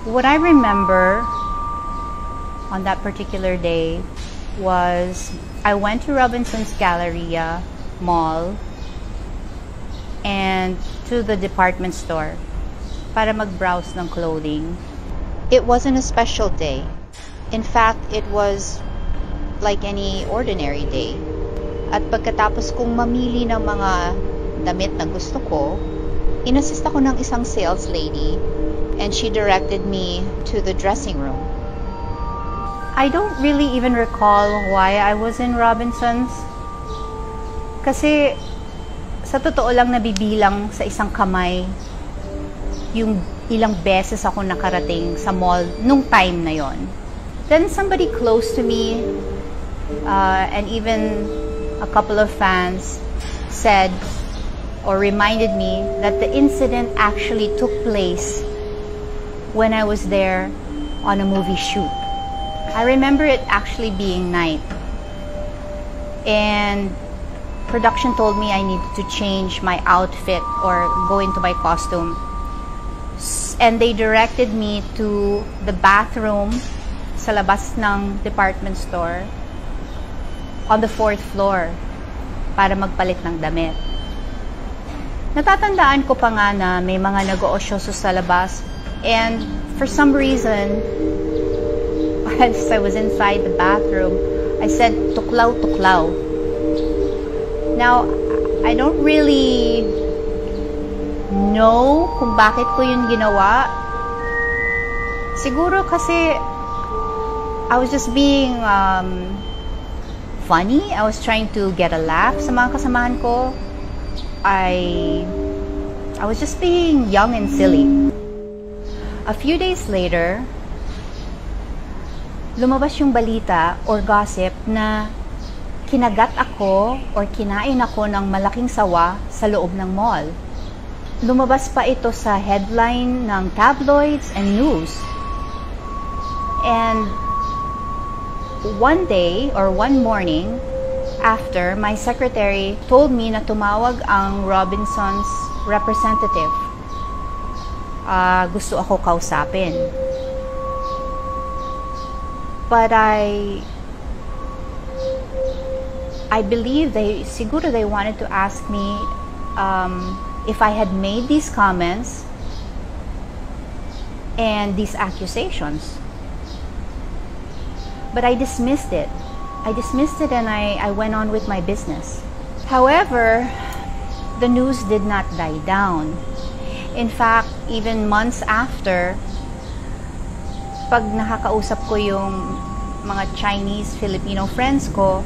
What I remember on that particular day was I went to Robinson's Galleria Mall and to the department store para mag-browse ng clothing. It wasn't a special day. In fact, it was like any ordinary day. At pagkatapos kong mamili ng mga damit na gusto ko, inassist ako ng isang sales lady and she directed me to the dressing room. I don't really even recall why I was in Robinson's. Kasi sa totoo lang nabibilang sa isang kamay yung ilang beses ako nakarating sa mall nung time na yon. Then somebody close to me and even a couple of fans said or reminded me that the incident actually took place when I was there on a movie shoot. I remember it actually being night, and production told me I needed to change my outfit or go into my costume, and they directed me to the bathroom sa labas ng department store on the 4th floor para magpalit ng damit. Natatandaan ko pa nga na may mga nag-oosyoso sa labas, and for some reason, as I was inside the bathroom, I said, "Tuklaw, tuklaw." Now, I don't really know kung bakit ko yun ginawa. Siguro kasi I was just being funny. I was trying to get a laugh sa mga kasamahan ko. I was just being young and silly. A few days later, lumabas yung balita or gossip na kinagat ako or kinain ako ng malaking sawa sa loob ng mall. Lumabas pa ito sa headline ng tabloids and news. And one day or one morning after, my secretary told me na tumawag ang Robinson's representative. Gusto ako kausapin. But I believe siguro they wanted to ask me if I had made these comments and these accusations. But I dismissed it. And I went on with my business. However, the news did not die down. In fact, even months after, pag nakakausap ko yung mga Chinese, Filipino friends ko,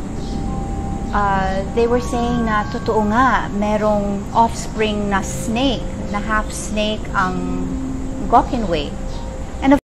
they were saying na totoo nga, merong offspring na snake, na half snake ang Gokkenway.